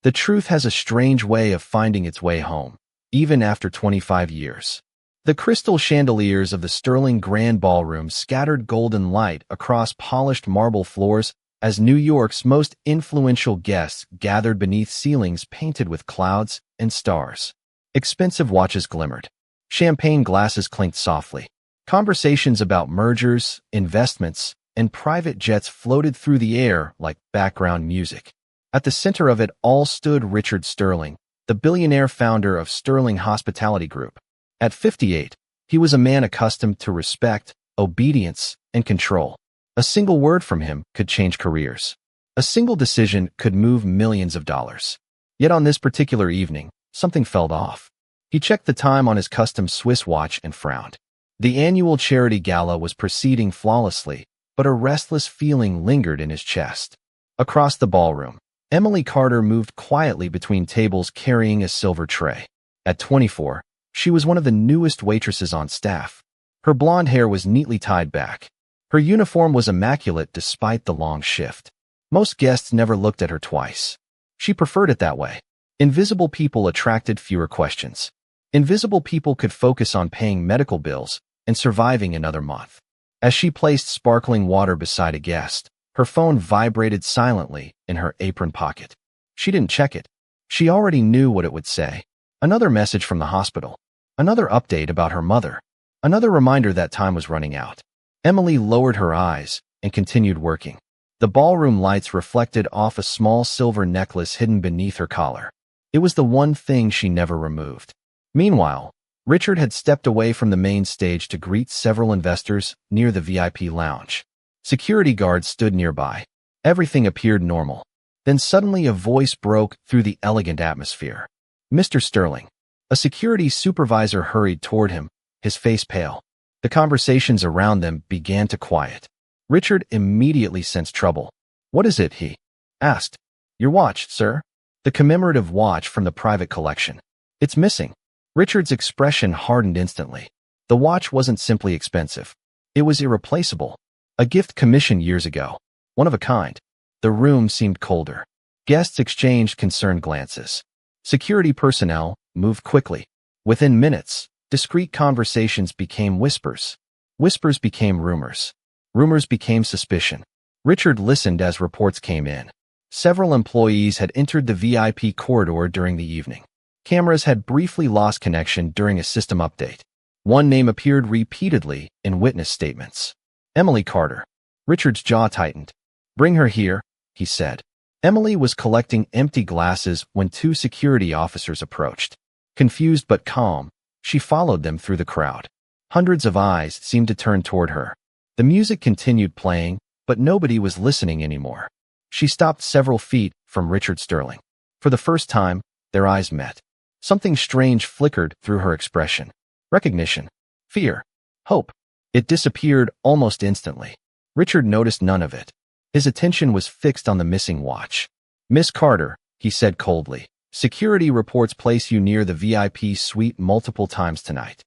The truth has a strange way of finding its way home, even after 25 years. The crystal chandeliers of the sterling grand ballroom scattered golden light across polished marble floors as New York's most influential guests gathered beneath ceilings painted with clouds and stars. Expensive watches glimmered. Champagne glasses clinked softly. Conversations about mergers, investments, and private jets floated through the air like background music. At the center of it all stood Richard Sterling, the billionaire founder of Sterling Hospitality Group. At 58, he was a man accustomed to respect, obedience, and control. A single word from him could change careers. A single decision could move millions of dollars. Yet on this particular evening, something felt off. He checked the time on his custom Swiss watch and frowned. The annual charity gala was proceeding flawlessly, but a restless feeling lingered in his chest. Across the ballroom, Emily Carter moved quietly between tables carrying a silver tray. At 24, she was one of the newest waitresses on staff. Her blonde hair was neatly tied back. Her uniform was immaculate despite the long shift. Most guests never looked at her twice. She preferred it that way. Invisible people attracted fewer questions. Invisible people could focus on paying medical bills and surviving another month. As she placed sparkling water beside a guest, her phone vibrated silently in her apron pocket. She didn't check it. She already knew what it would say. Another message from the hospital. Another update about her mother. Another reminder that time was running out. Emily lowered her eyes and continued working. The ballroom lights reflected off a small silver necklace hidden beneath her collar. It was the one thing she never removed. Meanwhile, Richard had stepped away from the main stage to greet several investors near the VIP lounge. Security guards stood nearby. Everything appeared normal. Then suddenly a voice broke through the elegant atmosphere. "Mr. Sterling." A security supervisor hurried toward him, his face pale. The conversations around them began to quiet. Richard immediately sensed trouble. "What is it?" he asked. "Your watch, sir." "The commemorative watch from the private collection. It's missing." Richard's expression hardened instantly. The watch wasn't simply expensive. It was irreplaceable. A gift commissioned years ago. One of a kind. The room seemed colder. Guests exchanged concerned glances. Security personnel moved quickly. Within minutes, discreet conversations became whispers. Whispers became rumors. Rumors became suspicion. Richard listened as reports came in. Several employees had entered the VIP corridor during the evening. Cameras had briefly lost connection during a system update. One name appeared repeatedly in witness statements. Emily Carter. Richard's jaw tightened. "Bring her here," he said. Emily was collecting empty glasses when two security officers approached. Confused but calm, she followed them through the crowd. Hundreds of eyes seemed to turn toward her. The music continued playing, but nobody was listening anymore. She stopped several feet from Richard Sterling. For the first time, their eyes met. Something strange flickered through her expression. Recognition. Fear. Hope. It disappeared almost instantly. Richard noticed none of it. His attention was fixed on the missing watch. "Miss Carter," he said coldly, "security reports place you near the VIP suite multiple times tonight."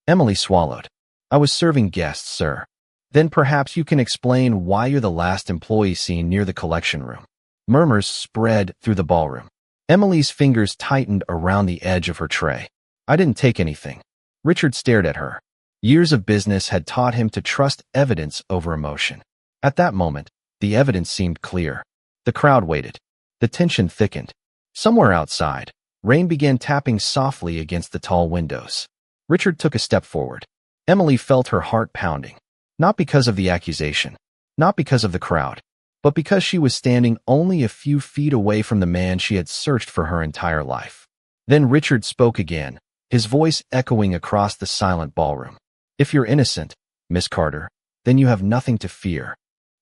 Emily swallowed. "I was serving guests, sir." "Then perhaps you can explain why you're the last employee seen near the collection room." Murmurs spread through the ballroom. Emily's fingers tightened around the edge of her tray. "I didn't take anything." Richard stared at her. Years of business had taught him to trust evidence over emotion. At that moment, the evidence seemed clear. The crowd waited. The tension thickened. Somewhere outside, rain began tapping softly against the tall windows. Richard took a step forward. Emily felt her heart pounding. Not because of the accusation. Not because of the crowd. But because she was standing only a few feet away from the man she had searched for her entire life. Then Richard spoke again, his voice echoing across the silent ballroom. "If you're innocent, Miss Carter, then you have nothing to fear."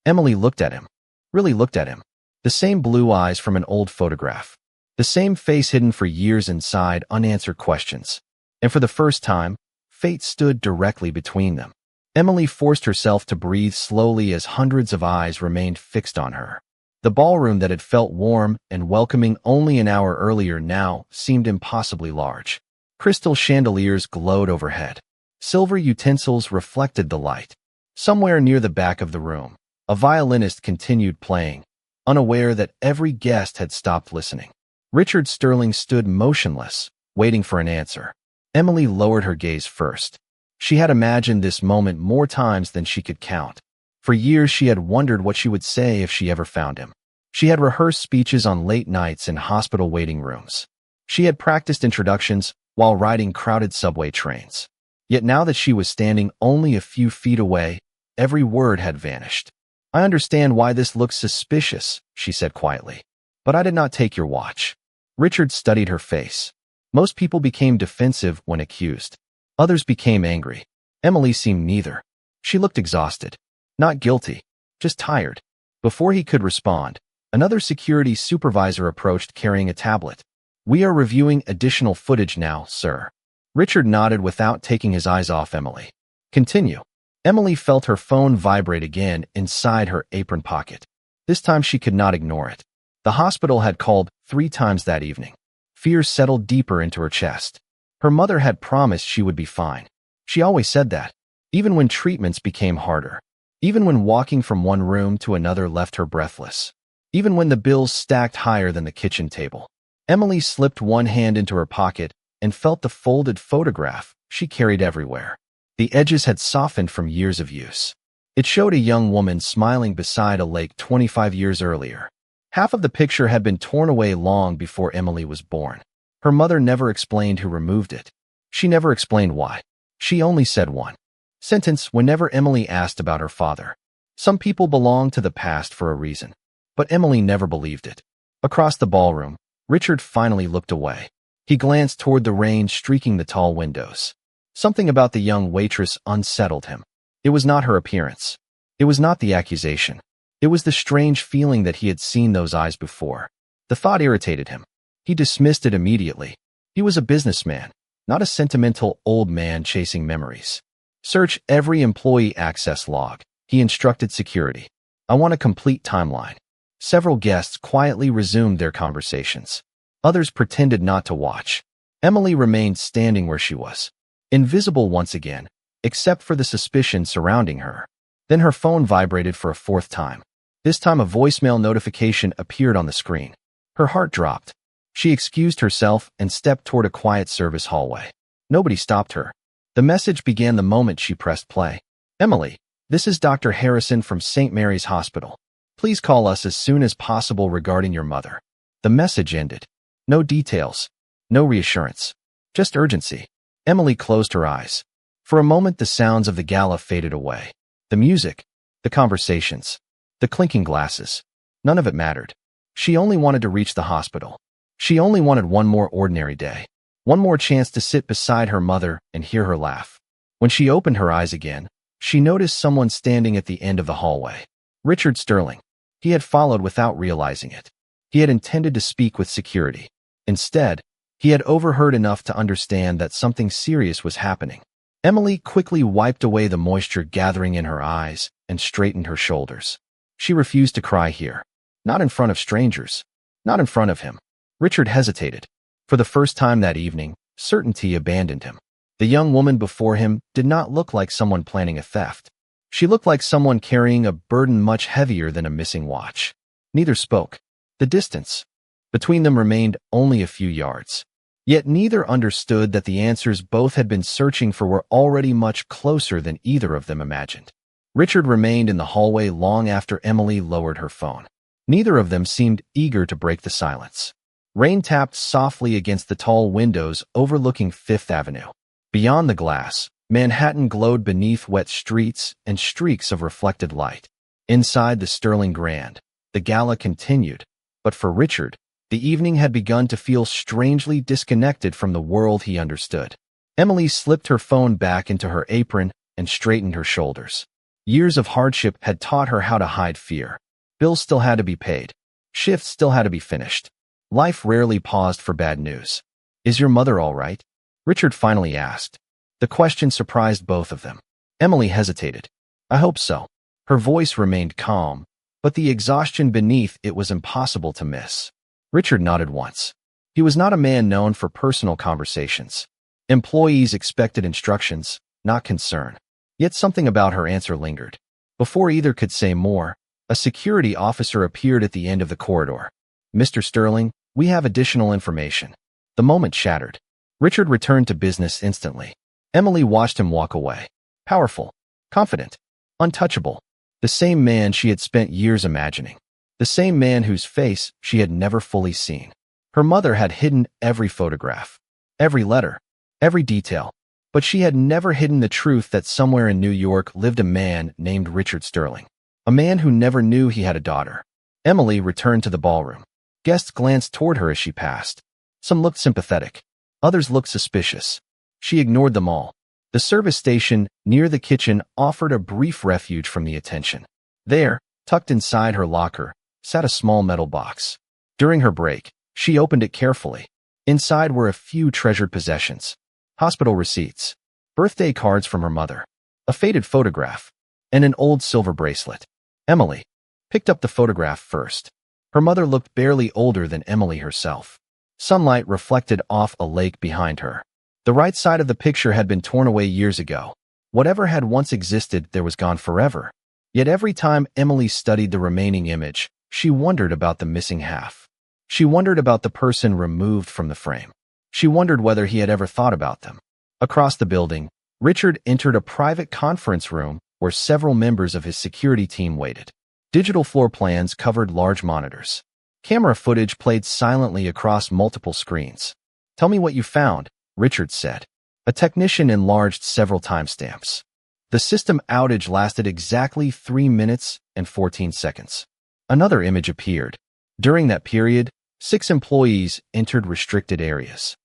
Emily looked at him. Really looked at him. The same blue eyes from an old photograph. The same face hidden for years inside unanswered questions. And for the first time, fate stood directly between them. Emily forced herself to breathe slowly as hundreds of eyes remained fixed on her. The ballroom that had felt warm and welcoming only an hour earlier now seemed impossibly large. Crystal chandeliers glowed overhead. Silver utensils reflected the light. Somewhere near the back of the room, a violinist continued playing, unaware that every guest had stopped listening. Richard Sterling stood motionless, waiting for an answer. Emily lowered her gaze first. She had imagined this moment more times than she could count. For years she had wondered what she would say if she ever found him. She had rehearsed speeches on late nights in hospital waiting rooms. She had practiced introductions while riding crowded subway trains. Yet now that she was standing only a few feet away, every word had vanished. "I understand why this looks suspicious," she said quietly. "But I did not take your watch." Richard studied her face. Most people became defensive when accused. Others became angry. Emily seemed neither. She looked exhausted. Not guilty, just tired. Before he could respond, another security supervisor approached carrying a tablet. "We are reviewing additional footage now, sir." Richard nodded without taking his eyes off Emily. "Continue." Emily felt her phone vibrate again inside her apron pocket. This time she could not ignore it. The hospital had called 3 times that evening. Fear settled deeper into her chest. Her mother had promised she would be fine. She always said that, even when treatments became harder. Even when walking from one room to another left her breathless. Even when the bills stacked higher than the kitchen table. Emily slipped one hand into her pocket and felt the folded photograph she carried everywhere. The edges had softened from years of use. It showed a young woman smiling beside a lake 25 years earlier. Half of the picture had been torn away long before Emily was born. Her mother never explained who removed it. She never explained why. She only said one sentence whenever Emily asked about her father. Some people belong to the past for a reason. But Emily never believed it. Across the ballroom, Richard finally looked away. He glanced toward the rain streaking the tall windows. Something about the young waitress unsettled him. It was not her appearance. It was not the accusation. It was the strange feeling that he had seen those eyes before. The thought irritated him. He dismissed it immediately. He was a businessman, not a sentimental old man chasing memories. "Search every employee access log," he instructed security. "I want a complete timeline." Several guests quietly resumed their conversations. Others pretended not to watch. Emily remained standing where she was, invisible once again, except for the suspicion surrounding her. Then her phone vibrated for a 4th time. This time a voicemail notification appeared on the screen. Her heart dropped. She excused herself and stepped toward a quiet service hallway. Nobody stopped her. The message began the moment she pressed play. "Emily, this is Dr. Harrison from St. Mary's Hospital. Please call us as soon as possible regarding your mother." The message ended. No details. No reassurance. Just urgency. Emily closed her eyes. For a moment the sounds of the gala faded away. The music. The conversations. The clinking glasses. None of it mattered. She only wanted to reach the hospital. She only wanted one more ordinary day. One more chance to sit beside her mother and hear her laugh. When she opened her eyes again, she noticed someone standing at the end of the hallway. Richard Sterling. He had followed without realizing it. He had intended to speak with security. Instead, he had overheard enough to understand that something serious was happening. Emily quickly wiped away the moisture gathering in her eyes and straightened her shoulders. She refused to cry here. Not in front of strangers. Not in front of him. Richard hesitated. For the first time that evening, certainty abandoned him. The young woman before him did not look like someone planning a theft. She looked like someone carrying a burden much heavier than a missing watch. Neither spoke. The distance between them remained only a few yards. Yet neither understood that the answers both had been searching for were already much closer than either of them imagined. Richard remained in the hallway long after Emily lowered her phone. Neither of them seemed eager to break the silence. Rain tapped softly against the tall windows overlooking Fifth Avenue. Beyond the glass, Manhattan glowed beneath wet streets and streaks of reflected light. Inside the Sterling Grand, the gala continued, but for Richard, the evening had begun to feel strangely disconnected from the world he understood. Emily slipped her phone back into her apron and straightened her shoulders. Years of hardship had taught her how to hide fear. Bills still had to be paid. Shifts still had to be finished. Life rarely paused for bad news. "Is your mother all right?" Richard finally asked. The question surprised both of them. Emily hesitated. "I hope so." Her voice remained calm, but the exhaustion beneath it was impossible to miss. Richard nodded once. He was not a man known for personal conversations. Employees expected instructions, not concern. Yet something about her answer lingered. Before either could say more, a security officer appeared at the end of the corridor. "Mr. Sterling, We have additional information. The moment shattered. Richard returned to business instantly. Emily watched him walk away. Powerful, confident, untouchable. The same man she had spent years imagining. The same man whose face she had never fully seen. Her mother had hidden every photograph, every letter, every detail. But she had never hidden the truth that somewhere in New York lived a man named Richard Sterling. A man who never knew he had a daughter. Emily returned to the ballroom. Guests glanced toward her as she passed. Some looked sympathetic. Others looked suspicious. She ignored them all. The service station near the kitchen offered a brief refuge from the attention. There, tucked inside her locker, sat a small metal box. During her break, she opened it carefully. Inside were a few treasured possessions. Hospital receipts, birthday cards from her mother, a faded photograph, and an old silver bracelet. Emily picked up the photograph first. Her mother looked barely older than Emily herself. Sunlight reflected off a lake behind her. The right side of the picture had been torn away years ago. Whatever had once existed there was gone forever. Yet every time Emily studied the remaining image, she wondered about the missing half. She wondered about the person removed from the frame. She wondered whether he had ever thought about them. Across the building, Richard entered a private conference room where several members of his security team waited. Digital floor plans covered large monitors. Camera footage played silently across multiple screens. "Tell me what you found," Richard said. A technician enlarged several timestamps. The system outage lasted exactly 3 minutes and 14 seconds. Another image appeared. During that period, 6 employees entered restricted areas.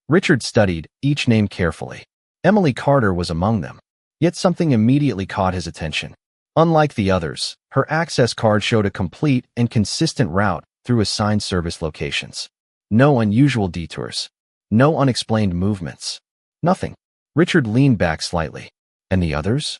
Richard studied each name carefully. Emily Carter was among them. Yet something immediately caught his attention. Unlike the others, her access card showed a complete and consistent route through assigned service locations. No unusual detours. No unexplained movements. Nothing. Richard leaned back slightly. And the others?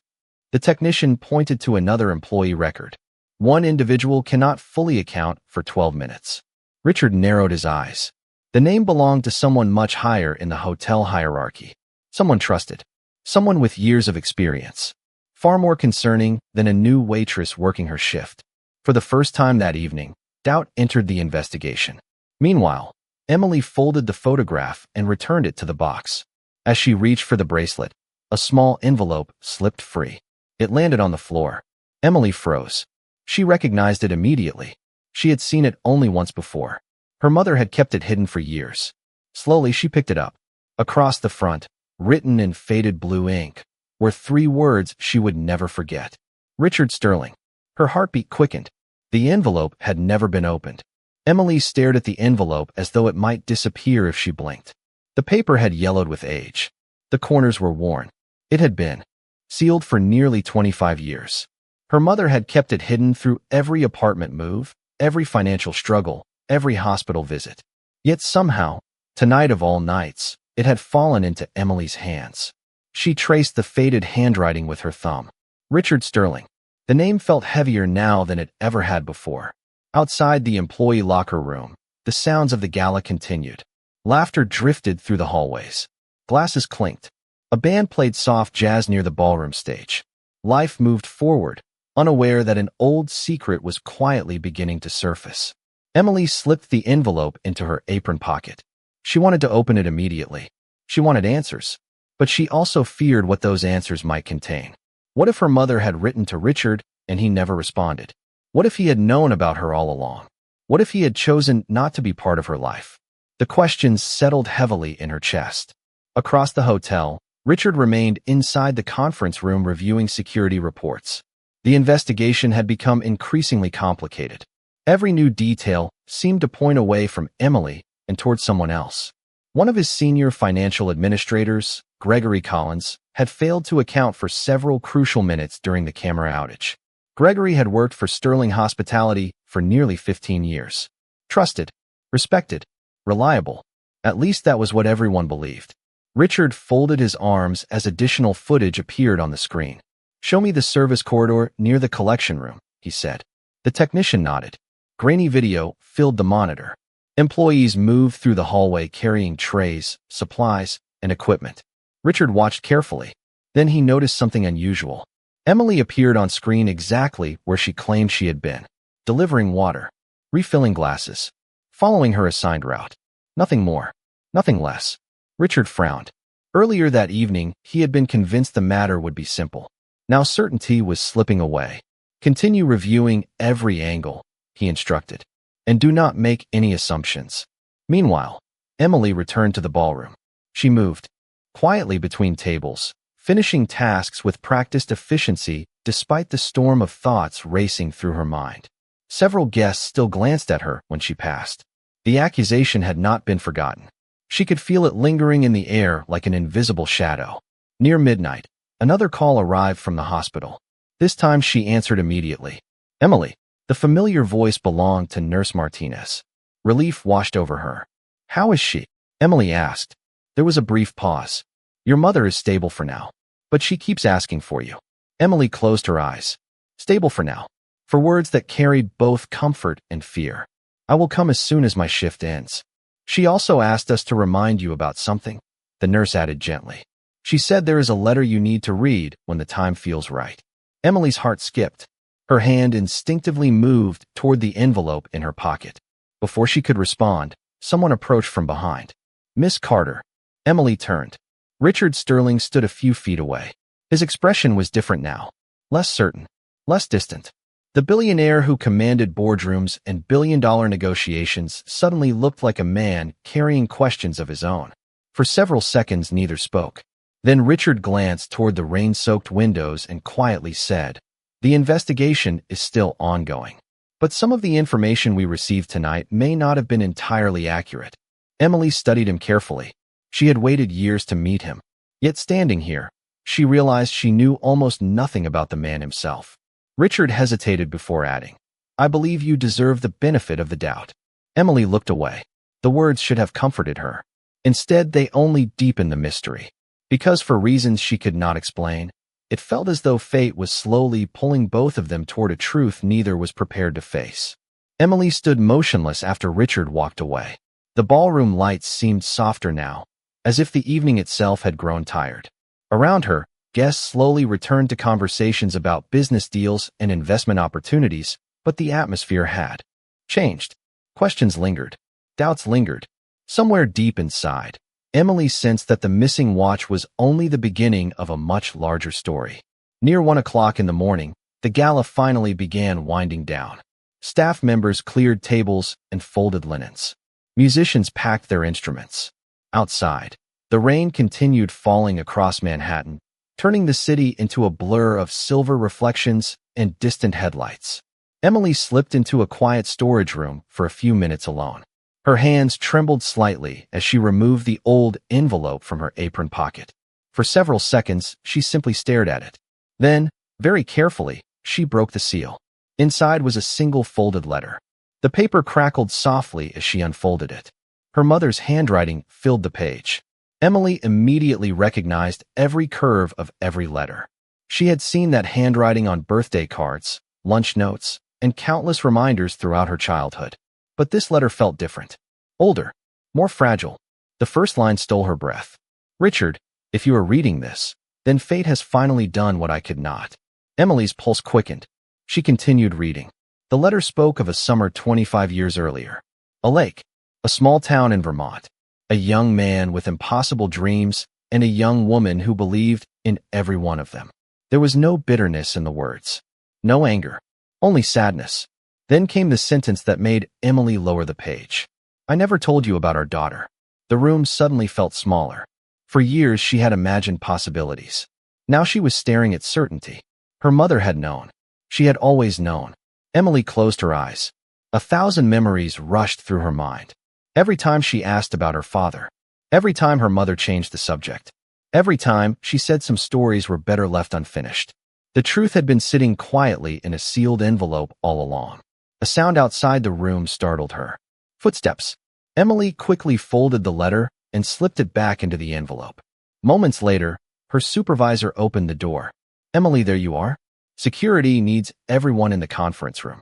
The technician pointed to another employee record. One individual cannot fully account for 12 minutes. Richard narrowed his eyes. The name belonged to someone much higher in the hotel hierarchy. Someone trusted. Someone with years of experience. Far more concerning than a new waitress working her shift. For the first time that evening, doubt entered the investigation. Meanwhile, Emily folded the photograph and returned it to the box. As she reached for the bracelet, a small envelope slipped free. It landed on the floor. Emily froze. She recognized it immediately. She had seen it only once before. Her mother had kept it hidden for years. Slowly, she picked it up. Across the front, written in faded blue ink, were 3 words she would never forget. Richard Sterling. Her heartbeat quickened. The envelope had never been opened. Emily stared at the envelope as though it might disappear if she blinked. The paper had yellowed with age. The corners were worn. It had been sealed for nearly 25 years. Her mother had kept it hidden through every apartment move, every financial struggle, every hospital visit. Yet somehow, tonight of all nights, it had fallen into Emily's hands. She traced the faded handwriting with her thumb. Richard Sterling. The name felt heavier now than it ever had before. Outside the employee locker room, the sounds of the gala continued. Laughter drifted through the hallways. Glasses clinked. A band played soft jazz near the ballroom stage. Life moved forward, unaware that an old secret was quietly beginning to surface. Emily slipped the envelope into her apron pocket. She wanted to open it immediately. She wanted answers. But she also feared what those answers might contain. What if her mother had written to Richard and he never responded? What if he had known about her all along? What if he had chosen not to be part of her life? The questions settled heavily in her chest. Across the hotel, Richard remained inside the conference room reviewing security reports. The investigation had become increasingly complicated. Every new detail seemed to point away from Emily and toward someone else. One of his senior financial administrators, Gregory Collins, had failed to account for several crucial minutes during the camera outage. Gregory had worked for Sterling Hospitality for nearly 15 years. Trusted, respected, reliable. At least that was what everyone believed. Richard folded his arms as additional footage appeared on the screen. "Show me the service corridor near the collection room," he said. The technician nodded. Grainy video filled the monitor. Employees moved through the hallway carrying trays, supplies, and equipment. Richard watched carefully. Then he noticed something unusual. Emily appeared on screen exactly where she claimed she had been, delivering water, refilling glasses, following her assigned route. Nothing more. Nothing less. Richard frowned. Earlier that evening, he had been convinced the matter would be simple. Now certainty was slipping away. Continue reviewing every angle, he instructed, and do not make any assumptions. Meanwhile, Emily returned to the ballroom. She moved quietly between tables, finishing tasks with practiced efficiency despite the storm of thoughts racing through her mind. Several guests still glanced at her when she passed. The accusation had not been forgotten. She could feel it lingering in the air like an invisible shadow. Near midnight, another call arrived from the hospital. This time she answered immediately. Emily. The familiar voice belonged to Nurse Martinez. Relief washed over her. How is she? Emily asked. There was a brief pause. Your mother is stable for now, but she keeps asking for you. Emily closed her eyes. Stable for now. For words that carried both comfort and fear. I will come as soon as my shift ends. She also asked us to remind you about something, the nurse added gently. She said there is a letter you need to read when the time feels right. Emily's heart skipped. Her hand instinctively moved toward the envelope in her pocket. Before she could respond, someone approached from behind. Miss Carter. Emily turned. Richard Sterling stood a few feet away. His expression was different now. Less certain. Less distant. The billionaire who commanded boardrooms and billion-dollar negotiations suddenly looked like a man carrying questions of his own. For several seconds, neither spoke. Then Richard glanced toward the rain-soaked windows and quietly said, The investigation is still ongoing. But some of the information we received tonight may not have been entirely accurate. Emily studied him carefully. She had waited years to meet him. Yet standing here, she realized she knew almost nothing about the man himself. Richard hesitated before adding, I believe you deserve the benefit of the doubt. Emily looked away. The words should have comforted her. Instead, they only deepened the mystery. Because for reasons she could not explain, it felt as though fate was slowly pulling both of them toward a truth neither was prepared to face. Emily stood motionless after Richard walked away. The ballroom lights seemed softer now, as if the evening itself had grown tired. Around her, guests slowly returned to conversations about business deals and investment opportunities, but the atmosphere had changed. Questions lingered. Doubts lingered. Somewhere deep inside, Emily sensed that the missing watch was only the beginning of a much larger story. Near 1 o'clock in the morning, the gala finally began winding down. Staff members cleared tables and folded linens. Musicians packed their instruments. Outside, the rain continued falling across Manhattan, turning the city into a blur of silver reflections and distant headlights. Emily slipped into a quiet storage room for a few minutes alone. Her hands trembled slightly as she removed the old envelope from her apron pocket. For several seconds, she simply stared at it. Then, very carefully, she broke the seal. Inside was a single folded letter. The paper crackled softly as she unfolded it. Her mother's handwriting filled the page. Emily immediately recognized every curve of every letter. She had seen that handwriting on birthday cards, lunch notes, and countless reminders throughout her childhood. But this letter felt different. Older. More fragile. The first line stole her breath. Richard, if you are reading this, then fate has finally done what I could not. Emily's pulse quickened. She continued reading. The letter spoke of a summer 25 years earlier. A lake. A small town in Vermont. A young man with impossible dreams and a young woman who believed in every one of them. There was no bitterness in the words. No anger. Only sadness. Then came the sentence that made Emily lower the page. I never told you about our daughter. The room suddenly felt smaller. For years she had imagined possibilities. Now she was staring at certainty. Her mother had known. She had always known. Emily closed her eyes. 1,000 memories rushed through her mind. Every time she asked about her father. Every time her mother changed the subject. Every time she said some stories were better left unfinished. The truth had been sitting quietly in a sealed envelope all along. A sound outside the room startled her. Footsteps. Emily quickly folded the letter and slipped it back into the envelope. Moments later, her supervisor opened the door. Emily, there you are. Security needs everyone in the conference room.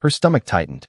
Her stomach tightened.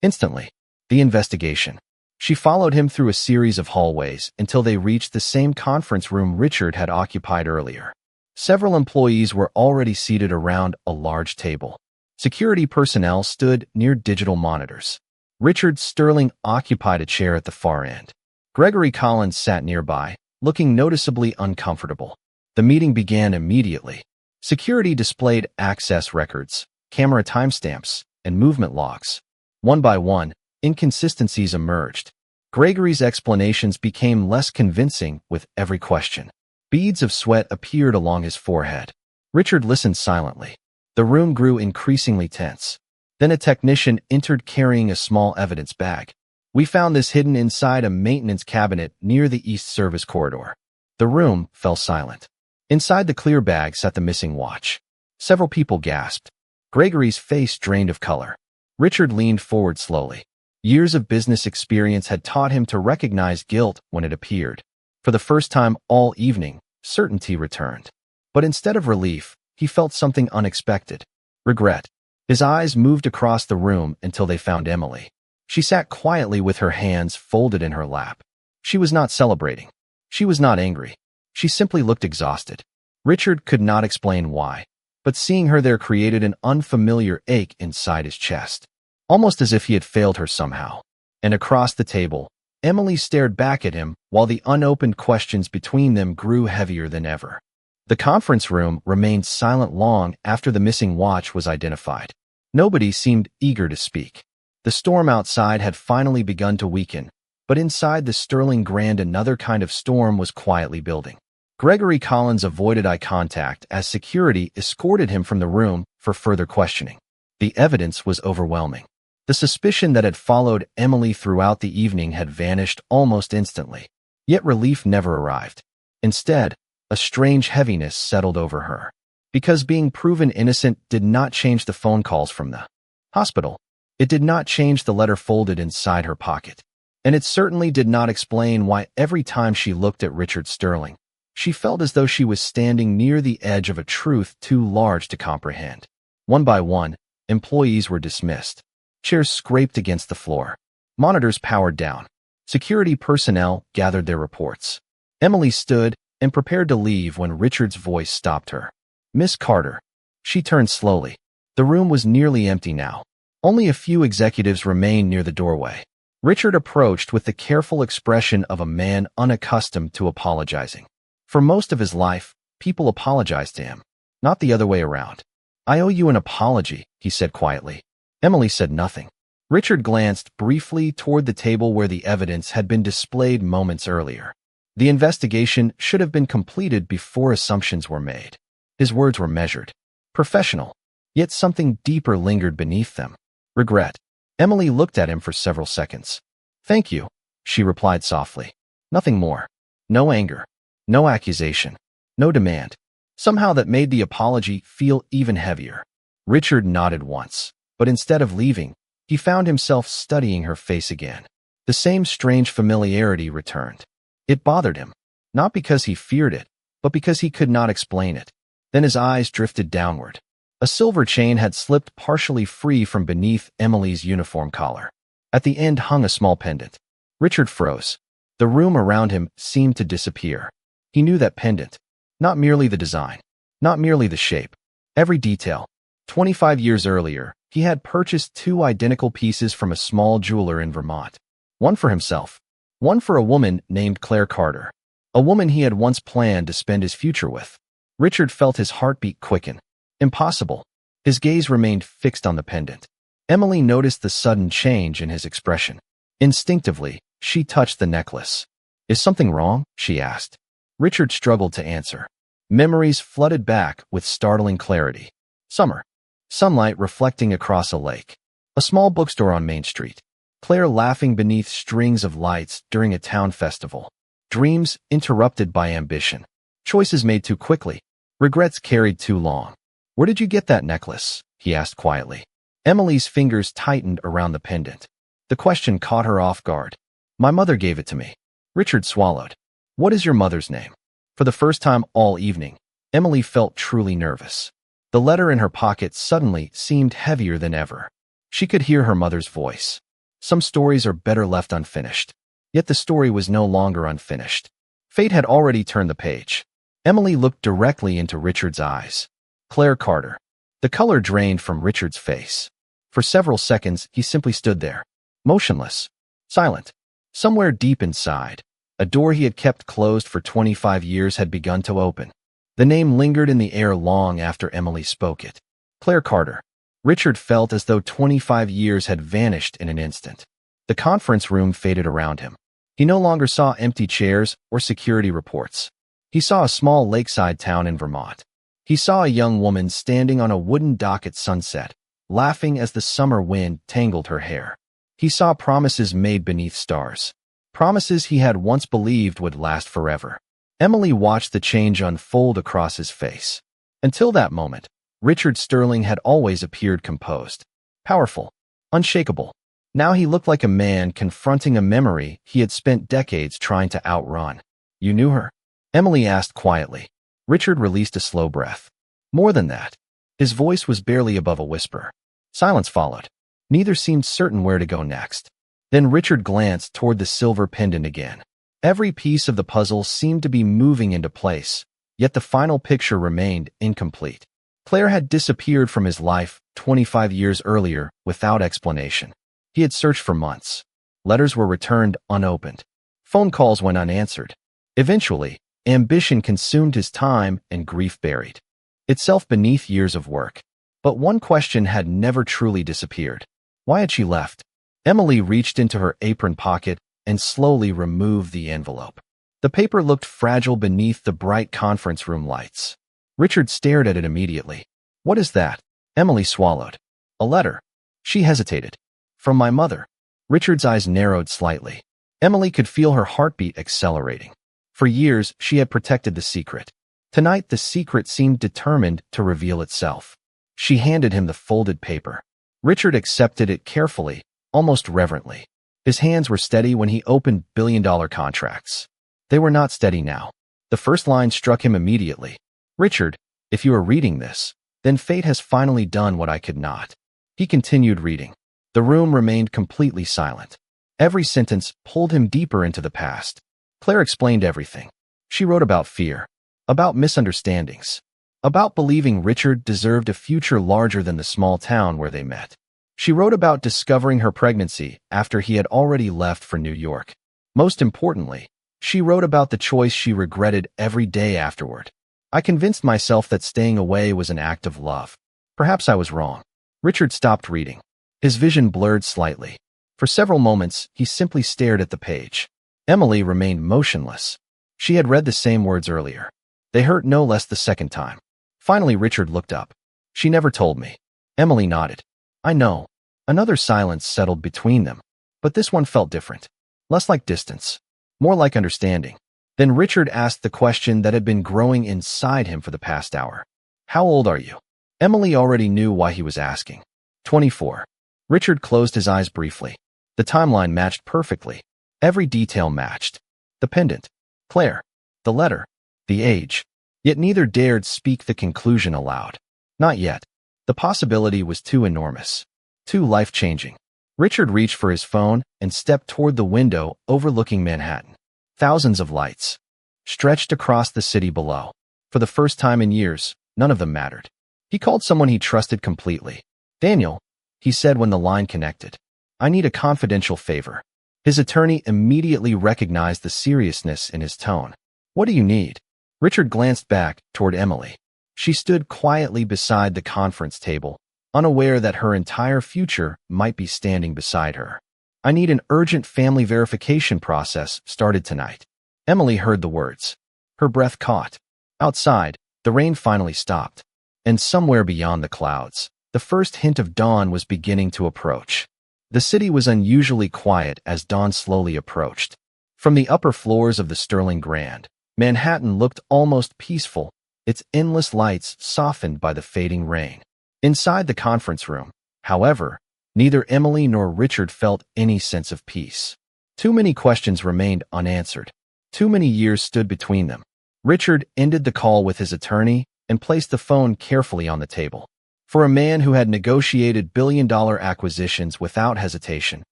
Instantly. The investigation. She followed him through a series of hallways until they reached the same conference room Richard had occupied earlier. Several employees were already seated around a large table. Security personnel stood near digital monitors. Richard Sterling occupied a chair at the far end. Gregory Collins sat nearby, looking noticeably uncomfortable. The meeting began immediately. Security displayed access records, camera timestamps, and movement logs. One by one, inconsistencies emerged. Gregory's explanations became less convincing with every question. Beads of sweat appeared along his forehead. Richard listened silently. The room grew increasingly tense. Then a technician entered carrying a small evidence bag. "We found this hidden inside a maintenance cabinet near the East Service corridor." The room fell silent. Inside the clear bag sat the missing watch. Several people gasped. Gregory's face drained of color. Richard leaned forward slowly. Years of business experience had taught him to recognize guilt when it appeared. For the first time all evening, certainty returned. But instead of relief, he felt something unexpected. Regret. His eyes moved across the room until they found Emily. She sat quietly with her hands folded in her lap. She was not celebrating. She was not angry. She simply looked exhausted. Richard could not explain why, but seeing her there created an unfamiliar ache inside his chest, almost as if he had failed her somehow. And across the table, Emily stared back at him while the unopened questions between them grew heavier than ever. The conference room remained silent long after the missing watch was identified. Nobody seemed eager to speak. The storm outside had finally begun to weaken, but inside the Sterling Grand another kind of storm was quietly building. Gregory Collins avoided eye contact as security escorted him from the room for further questioning. The evidence was overwhelming. The suspicion that had followed Emily throughout the evening had vanished almost instantly. Yet relief never arrived. Instead, a strange heaviness settled over her. Because being proven innocent did not change the phone calls from the hospital. It did not change the letter folded inside her pocket. And it certainly did not explain why every time she looked at Richard Sterling, she felt as though she was standing near the edge of a truth too large to comprehend. One by one, employees were dismissed. Chairs scraped against the floor. Monitors powered down. Security personnel gathered their reports. Emily stood and prepared to leave when Richard's voice stopped her. "Miss Carter." She turned slowly. The room was nearly empty now. Only a few executives remained near the doorway. Richard approached with the careful expression of a man unaccustomed to apologizing. For most of his life, people apologized to him, not the other way around. "I owe you an apology," he said quietly. Emily said nothing. Richard glanced briefly toward the table where the evidence had been displayed moments earlier. The investigation should have been completed before assumptions were made. His words were measured, professional, yet something deeper lingered beneath them. Regret. Emily looked at him for several seconds. "Thank you," she replied softly. Nothing more. No anger. No accusation. No demand. Somehow that made the apology feel even heavier. Richard nodded once, but instead of leaving, he found himself studying her face again. The same strange familiarity returned. It bothered him, not because he feared it, but because he could not explain it. Then his eyes drifted downward. A silver chain had slipped partially free from beneath Emily's uniform collar. At the end hung a small pendant. Richard froze. The room around him seemed to disappear. He knew that pendant. Not merely the design. Not merely the shape. Every detail. 25 years earlier, he had purchased 2 identical pieces from a small jeweler in Vermont. One for himself. One for a woman named Claire Carter. A woman he had once planned to spend his future with. Richard felt his heartbeat quicken. Impossible. His gaze remained fixed on the pendant. Emily noticed the sudden change in his expression. Instinctively, she touched the necklace. "Is something wrong?" she asked. Richard struggled to answer. Memories flooded back with startling clarity. Summer. Sunlight reflecting across a lake. A small bookstore on Main Street. Claire laughing beneath strings of lights during a town festival. Dreams interrupted by ambition. Choices made too quickly. Regrets carried too long. "Where did you get that necklace?" he asked quietly. Emily's fingers tightened around the pendant. The question caught her off guard. "My mother gave it to me." Richard swallowed. "What is your mother's name?" For the first time all evening, Emily felt truly nervous. The letter in her pocket suddenly seemed heavier than ever. She could hear her mother's voice. Some stories are better left unfinished. Yet the story was no longer unfinished. Fate had already turned the page. Emily looked directly into Richard's eyes. Claire Carter. The color drained from Richard's face. For several seconds, he simply stood there. motionless, silent. Somewhere deep inside, a door he had kept closed for 25 years had begun to open. The name lingered in the air long after Emily spoke it. Claire Carter. Richard felt as though 25 years had vanished in an instant. The conference room faded around him. He no longer saw empty chairs or security reports. He saw a small lakeside town in Vermont. He saw a young woman standing on a wooden dock at sunset, laughing as the summer wind tangled her hair. He saw promises made beneath stars. Promises he had once believed would last forever. Emily watched the change unfold across his face. Until that moment, Richard Sterling had always appeared composed, powerful, unshakable. Now he looked like a man confronting a memory he had spent decades trying to outrun. "You knew her?" Emily asked quietly. Richard released a slow breath. More than that. His voice was barely above a whisper. Silence followed. Neither seemed certain where to go next. Then Richard glanced toward the silver pendant again. Every piece of the puzzle seemed to be moving into place, yet the final picture remained incomplete. Claire had disappeared from his life 25 years earlier without explanation. He had searched for months. Letters were returned unopened. Phone calls went unanswered. Eventually, ambition consumed his time and grief buried itself beneath years of work. But one question had never truly disappeared. Why had she left? Emily reached into her apron pocket and slowly removed the envelope. The paper looked fragile beneath the bright conference room lights. Richard stared at it immediately. "What is that?" Emily swallowed. "A letter." She hesitated. "From my mother." Richard's eyes narrowed slightly. Emily could feel her heartbeat accelerating. For years, she had protected the secret. Tonight, the secret seemed determined to reveal itself. She handed him the folded paper. Richard accepted it carefully, almost reverently. His hands were steady when he opened billion-dollar contracts. They were not steady now. The first line struck him immediately. "Richard, if you are reading this, then fate has finally done what I could not." He continued reading. The room remained completely silent. Every sentence pulled him deeper into the past. Claire explained everything. She wrote about fear, about misunderstandings, about believing Richard deserved a future larger than the small town where they met. She wrote about discovering her pregnancy after he had already left for New York. Most importantly, she wrote about the choice she regretted every day afterward. "I convinced myself that staying away was an act of love. Perhaps I was wrong." Richard stopped reading. His vision blurred slightly. For several moments, he simply stared at the page. Emily remained motionless. She had read the same words earlier. They hurt no less the second time. Finally, Richard looked up. "She never told me." Emily nodded. "I know." Another silence settled between them, but this one felt different. Less like distance, more like understanding. Then Richard asked the question that had been growing inside him for the past hour. "How old are you?" Emily already knew why he was asking. 24. Richard closed his eyes briefly. The timeline matched perfectly. Every detail matched. The pendant, Claire, the letter, the age. Yet neither dared speak the conclusion aloud. Not yet. The possibility was too enormous, too life-changing. Richard reached for his phone and stepped toward the window overlooking Manhattan. Thousands of lights stretched across the city below. For the first time in years, none of them mattered. He called someone he trusted completely. "Daniel," he said when the line connected. "I need a confidential favor." His attorney immediately recognized the seriousness in his tone. "What do you need?" Richard glanced back toward Emily. She stood quietly beside the conference table, unaware that her entire future might be standing beside her. "I need an urgent family verification process started tonight." Emily heard the words. Her breath caught. Outside, the rain finally stopped. And somewhere beyond the clouds, the first hint of dawn was beginning to approach. The city was unusually quiet as dawn slowly approached. From the upper floors of the Sterling Grand, Manhattan looked almost peaceful, its endless lights softened by the fading rain. Inside the conference room, however, neither Emily nor Richard felt any sense of peace. Too many questions remained unanswered. Too many years stood between them. Richard ended the call with his attorney and placed the phone carefully on the table. For a man who had negotiated billion-dollar acquisitions without hesitation,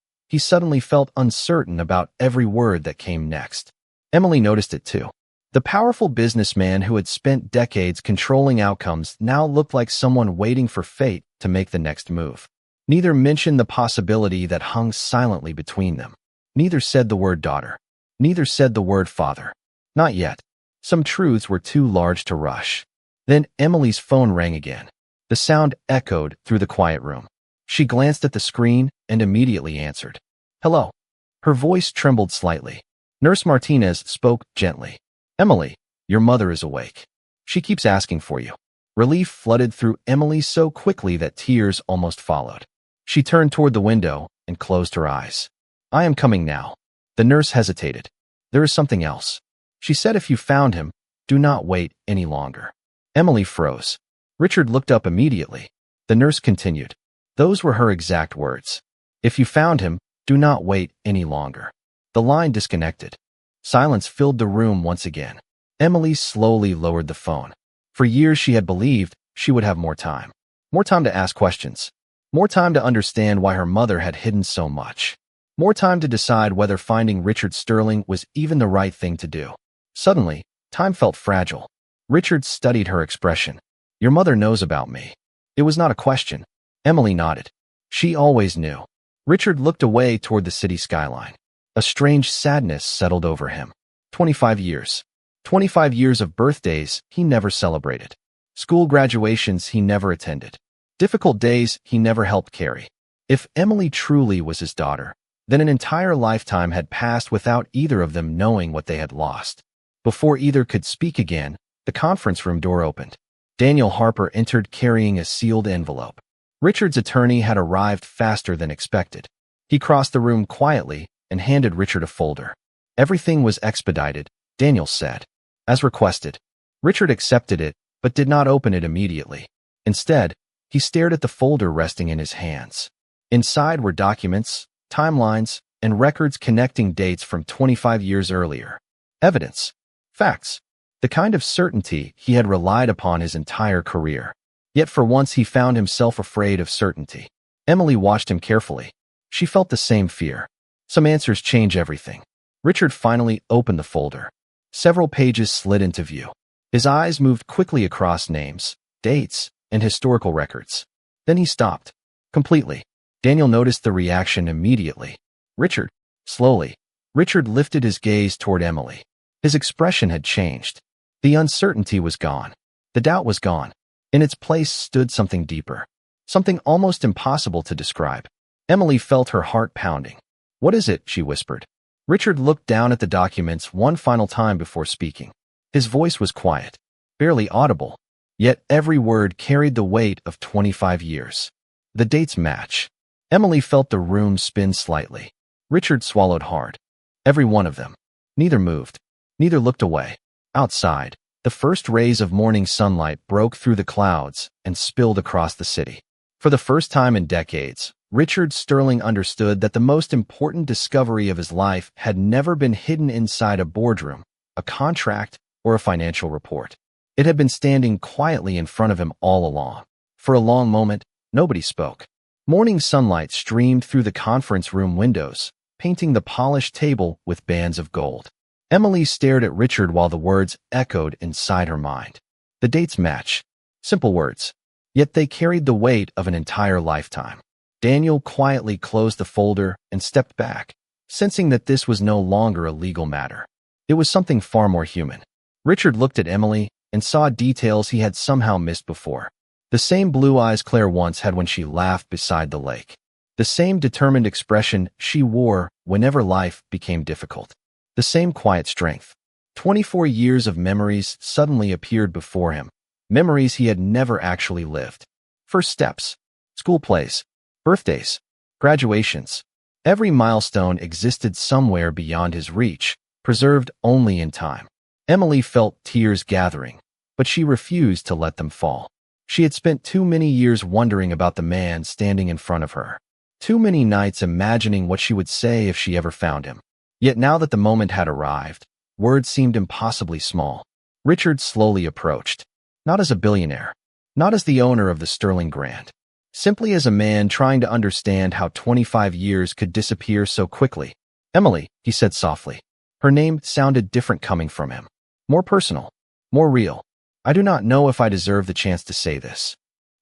he suddenly felt uncertain about every word that came next. Emily noticed it too. The powerful businessman who had spent decades controlling outcomes now looked like someone waiting for fate to make the next move. Neither mentioned the possibility that hung silently between them. Neither said the word daughter. Neither said the word father. Not yet. Some truths were too large to rush. Then Emily's phone rang again. The sound echoed through the quiet room. She glanced at the screen and immediately answered. Hello. Her voice trembled slightly. Nurse Martinez spoke gently. Emily, your mother is awake. She keeps asking for you. Relief flooded through Emily so quickly that tears almost followed. She turned toward the window and closed her eyes. I am coming now. The nurse hesitated. There is something else. She said if you found him, do not wait any longer. Emily froze. Richard looked up immediately. The nurse continued. Those were her exact words. If you found him, do not wait any longer. The line disconnected. Silence filled the room once again. Emily slowly lowered the phone. For years she had believed she would have more time. More time to ask questions. More time to understand why her mother had hidden so much. More time to decide whether finding Richard Sterling was even the right thing to do. Suddenly, time felt fragile. Richard studied her expression. Your mother knows about me. It was not a question. Emily nodded. She always knew. Richard looked away toward the city skyline. A strange sadness settled over him. 25 years. 25 years of birthdays he never celebrated. School graduations he never attended. Difficult days he never helped carry. If Emily truly was his daughter, then an entire lifetime had passed without either of them knowing what they had lost. Before either could speak again, the conference room door opened. Daniel Harper entered carrying a sealed envelope. Richard's attorney had arrived faster than expected. He crossed the room quietly and handed Richard a folder. Everything was expedited, Daniel said. As requested. Richard accepted it, but did not open it immediately. Instead, he stared at the folder resting in his hands. Inside were documents, timelines, and records connecting dates from 25 years earlier. Evidence. Facts. The kind of certainty he had relied upon his entire career. Yet for once he found himself afraid of certainty. Emily watched him carefully. She felt the same fear. Some answers change everything. Richard finally opened the folder. Several pages slid into view. His eyes moved quickly across names, dates, and historical records. Then he stopped. Completely. Daniel noticed the reaction immediately. Richard. Slowly. Richard lifted his gaze toward Emily. His expression had changed. The uncertainty was gone. The doubt was gone. In its place stood something deeper. Something almost impossible to describe. Emily felt her heart pounding. What is it? She whispered. Richard looked down at the documents one final time before speaking. His voice was quiet, barely audible, yet every word carried the weight of 25 years. The dates match. Emily felt the room spin slightly. Richard swallowed hard. Every one of them. Neither moved. Neither looked away. Outside, the first rays of morning sunlight broke through the clouds and spilled across the city. For the first time in decades, Richard Sterling understood that the most important discovery of his life had never been hidden inside a boardroom, a contract, or a financial report. It had been standing quietly in front of him all along. For a long moment, nobody spoke. Morning sunlight streamed through the conference room windows, painting the polished table with bands of gold. Emily stared at Richard while the words echoed inside her mind. The dates match. Simple words. Yet they carried the weight of an entire lifetime. Daniel quietly closed the folder and stepped back, sensing that this was no longer a legal matter. It was something far more human. Richard looked at Emily and saw details he had somehow missed before. The same blue eyes Claire once had when she laughed beside the lake. The same determined expression she wore whenever life became difficult. The same quiet strength. 24 years of memories suddenly appeared before him. Memories he had never actually lived. First steps. School plays. Birthdays. Graduations. Every milestone existed somewhere beyond his reach, preserved only in time. Emily felt tears gathering, but she refused to let them fall. She had spent too many years wondering about the man standing in front of her. Too many nights imagining what she would say if she ever found him. Yet now that the moment had arrived, words seemed impossibly small. Richard slowly approached. Not as a billionaire. Not as the owner of the Sterling Grand. Simply as a man trying to understand how 25 years could disappear so quickly. Emily, he said softly. Her name sounded different coming from him. More personal. More real. I do not know if I deserve the chance to say this.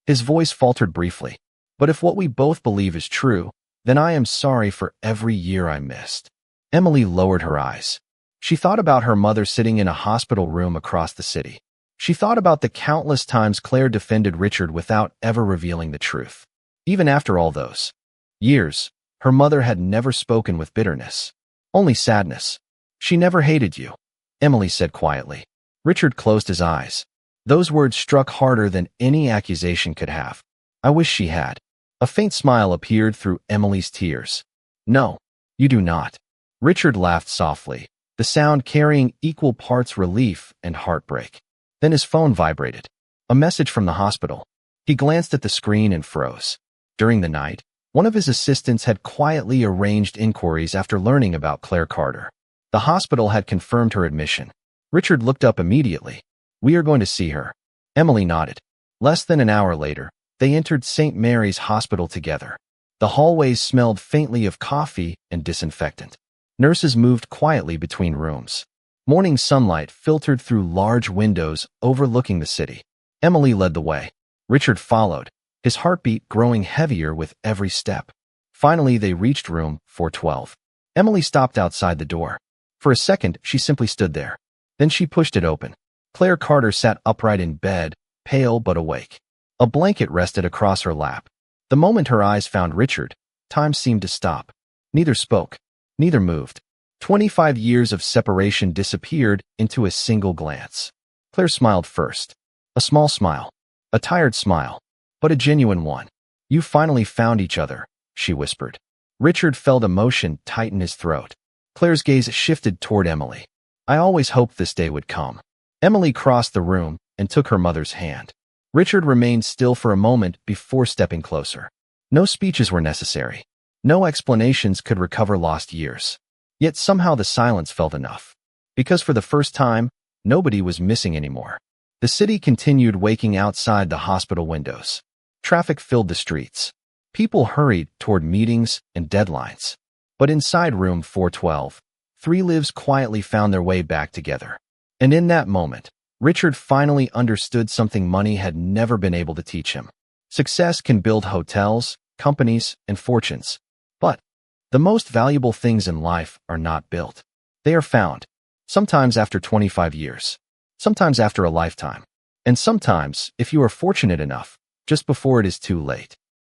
His voice faltered briefly. But if what we both believe is true, then I am sorry for every year I missed. Emily lowered her eyes. She thought about her mother sitting in a hospital room across the city. She thought about the countless times Claire defended Richard without ever revealing the truth. Even after all those years, her mother had never spoken with bitterness, only sadness. She never hated you, Emily said quietly. Richard closed his eyes. Those words struck harder than any accusation could have. I wish she had. A faint smile appeared through Emily's tears. No, you do not. Richard laughed softly, the sound carrying equal parts relief and heartbreak. Then his phone vibrated. A message from the hospital. He glanced at the screen and froze. During the night, one of his assistants had quietly arranged inquiries after learning about Claire Carter. The hospital had confirmed her admission. Richard looked up immediately. We are going to see her. Emily nodded. Less than an hour later, they entered St. Mary's Hospital together. The hallways smelled faintly of coffee and disinfectant. Nurses moved quietly between rooms. Morning sunlight filtered through large windows overlooking the city. Emily led the way. Richard followed, his heartbeat growing heavier with every step. Finally, they reached room 412. Emily stopped outside the door. For a second, she simply stood there. Then she pushed it open. Claire Carter sat upright in bed, pale but awake. A blanket rested across her lap. The moment her eyes found Richard, time seemed to stop. Neither spoke. Neither moved. 25 years of separation disappeared into a single glance. Claire smiled first. A small smile. A tired smile. But a genuine one. You finally found each other, she whispered. Richard felt emotion tighten his throat. Claire's gaze shifted toward Emily. I always hoped this day would come. Emily crossed the room and took her mother's hand. Richard remained still for a moment before stepping closer. No speeches were necessary. No explanations could recover lost years. Yet somehow the silence felt enough. Because for the first time, nobody was missing anymore. The city continued waking outside the hospital windows. Traffic filled the streets. People hurried toward meetings and deadlines. But inside room 412, three lives quietly found their way back together. And in that moment, Richard finally understood something money had never been able to teach him. Success can build hotels, companies, and fortunes. But the most valuable things in life are not built. They are found. Sometimes after 25 years. Sometimes after a lifetime. And sometimes, if you are fortunate enough, just before it is too late.